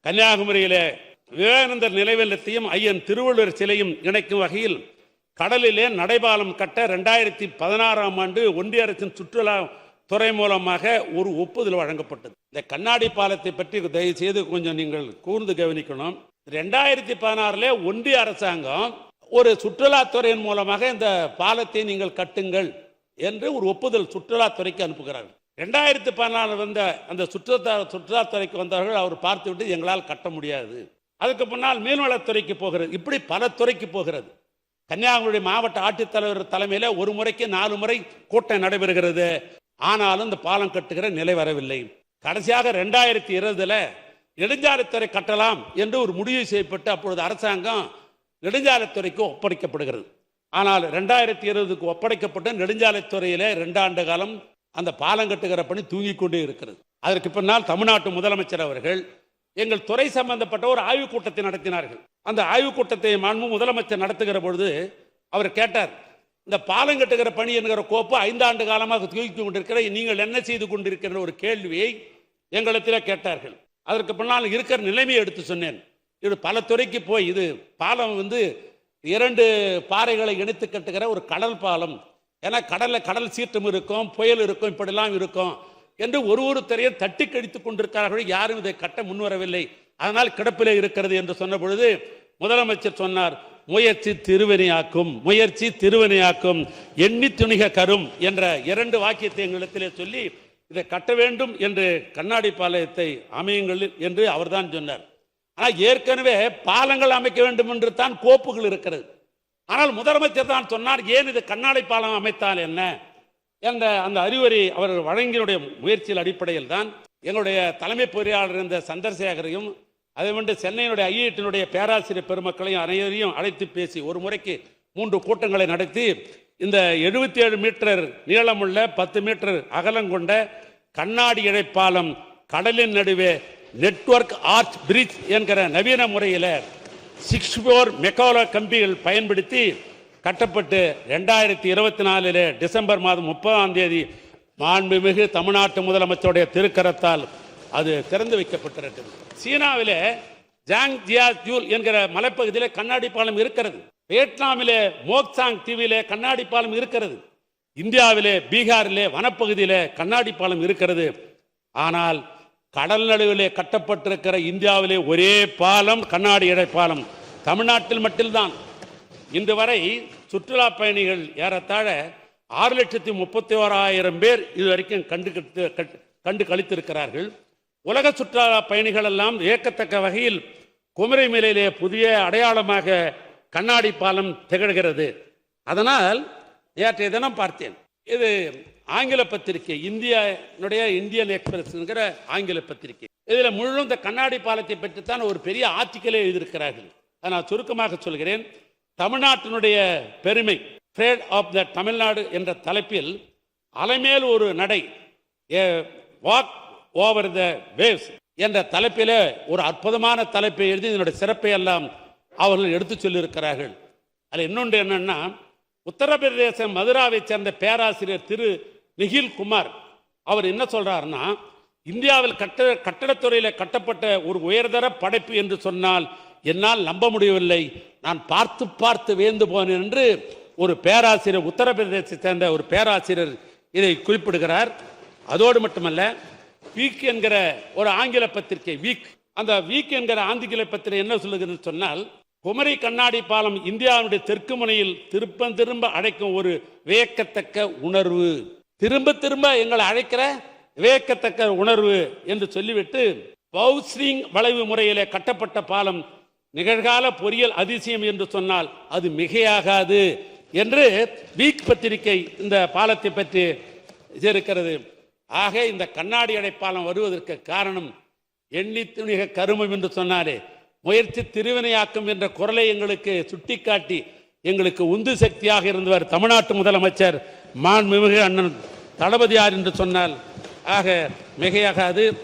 கன்னியாகுமரியிலே விவேகானந்தர் நினைவில்லத்தையும் ஐயன் திருவள்ளுவர் சிலையும் இணைக்கும் வகையில் கடலிலே நடைபாலம் கட்ட 2016ஆம் ஆண்டு ஒன்றிய அரசின் சுற்றுலா துறை மூலமாக ஒரு ஒப்புதல் வழங்கப்பட்டது. இந்த கண்ணாடி பாலத்தை பற்றி தயவு செய்து கொஞ்சம் நீங்கள் கூர்ந்து கவனிக்கணும். 2016 ஒன்றிய அரசாங்கம் ஒரு சுற்றுலாத்துறையின் மூலமாக இந்த பாலத்தை நீங்கள் கட்டுங்கள் என்று ஒரு ஒப்புதல் சுற்றுலாத்துறைக்கு அனுப்புகிறார்கள். 2014 வந்த அந்த சுற்றுலாத்துறைக்கு வந்தவர்கள் அவர் பார்த்துவிட்டு எங்களால் கட்ட முடியாது, அதுக்கு முன்னால் மீன்வளத்துறைக்கு போகிறது, இப்படி பல துறைக்கு போகிறது. கன்னியாகுமரி மாவட்ட ஆட்சித்தலைவர் தலைமையில் ஒரு முறைக்கு 4 முறை கூட்டம் நடைபெறுகிறது. ஆனாலும் இந்த பாலம் கட்டுகிற நிலை வரவில்லை. கடைசியாக 2020 நெடுஞ்சாலைத்துறை கட்டலாம் என்று ஒரு முடிவு செய்யப்பட்டு அப்பொழுது அரசாங்கம் நெடுஞ்சாலைத்துறைக்கு ஒப்படைக்கப்படுகிறது. ஆனால் 2020க்கு ஒப்படைக்கப்பட்ட நெடுஞ்சாலைத்துறையிலே 2 ஆண்டு காலம் அந்த பாலம் கட்டுகிற பணி தூங்கிக் கொண்டே இருக்கிறது. அதற்கு பின்னால் தமிழ்நாட்டு முதலமைச்சர் அவர்கள் எங்கள் துறை சம்பந்தப்பட்ட ஒரு ஆய்வுக் கூட்டத்தை நடத்தினார்கள். அந்த ஆய்வுக் கூட்டத்தை மாண்பு முதலமைச்சர் நடத்துகிற பொழுது அவர் கேட்டார், இந்த பாலம் கட்டுகிற பணி என்கிற கோப்பு 5 ஆண்டு காலமாக தூக்கி கொண்டிருக்கிற நீங்கள் என்ன செய்து கொண்டிருக்கிற ஒரு கேள்வியை எங்களிடத்தில் கேட்டார்கள். அதற்கு பின்னால் இருக்கிற நிலைமையை எடுத்து சொன்னேன். இது பல துறைக்கு போய் இது பாலம் 2 பாறைகளை இணைத்து கட்டுகிற ஒரு கடல் பாலம். ஏன்னா கடல் சீற்றம் இருக்கும், புயல் இருக்கும், இப்படிலாம் இருக்கும் என்று ஒரு துறையை தட்டி கழித்துக் கொண்டிருக்கிறார்கள். யாரும் இதை கட்ட முன்வரவில்லை, அதனால் கிடப்பிலே இருக்கிறது என்று சொன்ன பொழுது முதலமைச்சர் சொன்னார், முயற்சி திருவினையாக்கும் எண்ணி துணிக கரும் என்ற 2 வாக்கியத்தை எங்களிடத்திலே சொல்லி இதை கட்ட வேண்டும் என்று கண்ணாடி பாலத்தை அமையுங்கள் என்று அவர்தான் சொன்னார். ஆனால் ஏற்கனவே பாலங்கள் அமைக்க வேண்டும் என்று தான் கோப்புகள் இருக்கிறது. ஆனால் முதலமைச்சர் தான் சொன்னார், ஏன் இது கண்ணாடி பாலம் அமைத்தால் என்ன என்ற அந்த அறிவுரை அவர் வழங்கினுடைய முயற்சியில் அடிப்படையில் தான் எங்களுடைய தலைமை பொறியாளர் இருந்த சந்திரசேகரையும் அதே போன்று சென்னையினுடைய ஐஐடியினுடைய பேராசிரியர் பெருமக்களையும் அனைவரையும் அழைத்து பேசி ஒரு முறைக்கு 3 கூட்டங்களை நடத்தி இந்த 77 மீட்டர் நீளமுள்ள 10 மீட்டர் அகலம் கொண்ட கண்ணாடி இழைப்பாலம் கடலின் நடுவே நெட்வொர்க் ஆர்ச் பிரிட்ஜ் என்கிற நவீன முறையில் 64 மெக்காலோ கம்பிகள் பயன்படுத்தி கட்டப்பட்டு 2024 டிசம்பர் மாதம் 30ஆம் தேதி மாண்புமிகு தமிழ்நாட்டு முதலமைச்சருடைய திருக்கரத்தால் அது திறந்து வைக்கப்பட்டிருக்கிறது. சீனாவிலே ஜாங் ஜியாஜூல் என்கிற மலைப்பகுதியிலே கண்ணாடி பாலம் இருக்கிறது. வியட்நாமிலே மோக்சாங் தீவிலே கண்ணாடி பாலம் இருக்கிறது. இந்தியாவிலே பீகாரிலே வனப்பகுதியிலே கண்ணாடி பாலம் இருக்கிறது. ஆனால் கடல் நடுவிலே கட்டப்பட்டிருக்கிற இந்தியாவிலே ஒரே பாலம் கண்ணாடி இழை பாலம் தமிழ்நாட்டில் மட்டும்தான். இன்று வரை சுற்றுலா பயணிகள் ஏறத்தாழ 6,31,000 பேர் இதுவரைக்கும் கண்டு கழித்திருக்கிறார்கள். உலக சுற்றுலா பயணிகள் எல்லாம் வியக்கத்தக்க வகையில் குமரி மேலே புதிய அடையாளமாக கண்ணாடி பாலம் திகழ்கிறது. அதனால் நேற்றைய தினம் பார்த்தேன், இது ஆங்கில பத்திரிகை, இந்தியன் எக்ஸ்பிரஸ் ஆங்கில பத்திரிகை, இதில் முழு இந்த கண்ணாடி பாலத்தை பற்றித்தான் ஒரு பெரிய ஆர்டிக்கலே எழுதியிருக்கிறார்கள். அதை நான் சுருக்கமாக சொல்கிறேன். தமிழ்நாட்டினுடைய பெருமை, ஃப்ரேட் ஆஃப் த தமிழ்நாடு என்ற தலைப்பில் அலைமேல் ஒரு நடை, வாக் ஓவர் த வேவ்ஸ் என்ற தலைப்பில் ஒரு அற்புதமான தலைப்பை எழுதி இதனுடைய சிறப்பை எல்லாம் அவர்கள் எடுத்து சொல்லியிருக்கிறார்கள். அதில் இன்னொன்று என்னன்னா, உத்தரப்பிரதேச மதுராவை சேர்ந்த பேராசிரியர் திரு நிகில் குமார் அவர் என்ன சொல்றாருன்னா, இந்தியாவில் கட்டடத்துறையில் கட்டப்பட்ட ஒரு உயர்தர படைப்பு என்று சொன்னால் என்னால் நம்ப முடியவில்லை, நான் பார்த்து வியந்து போனேன் என்று ஒரு பேராசிரியர், உத்தரப்பிரதேசத்தை சேர்ந்த ஒரு பேராசிரியர் இதை குறிப்பிடுகிறார். அதோடு மட்டுமல்ல, வீக் என்கிற ஒரு ஆங்கில பத்திரிகை, அந்த வீக் என்கிற ஆங்கில பத்திரிகை என்ன சொல்லுகிறது சொன்னால், குமரி கண்ணாடி பாலம் இந்தியாவுடைய தெற்கு முனையில் திரும்ப அழைக்கும் ஒரு வியக்கத்தக்க உணர்வு, திரும்ப எங்களை அழைக்கிற வியக்கத்தக்க உணர்வு என்று சொல்லிவிட்டு, பவுஸ்ரிங் வளைவு முறையிலே கட்டப்பட்ட பாலம் நிகழ்கால பொறியியல் அதிசயம் என்று சொன்னால் அது மிகையாகாது என்று வீக் பத்திரிகை இந்த பாலத்தை பற்றி இருக்கிறது. ஆக இந்த கண்ணாடி அடைப்பாலம் வருவதற்கு காரணம் எண்ணி துணிக கருமம் என்று சொன்னாலே முயற்சி திருவினையாக்கும் என்ற குரலை எங்களுக்கு சுட்டிக்காட்டி எங்களுக்கு உந்து சக்தியாக இருந்தவர் தமிழ்நாட்டு முதலமைச்சர் மாண்புமிகு அண்ணன் தளபதியார் என்று சொன்னால் ஆக மிகையாகாது.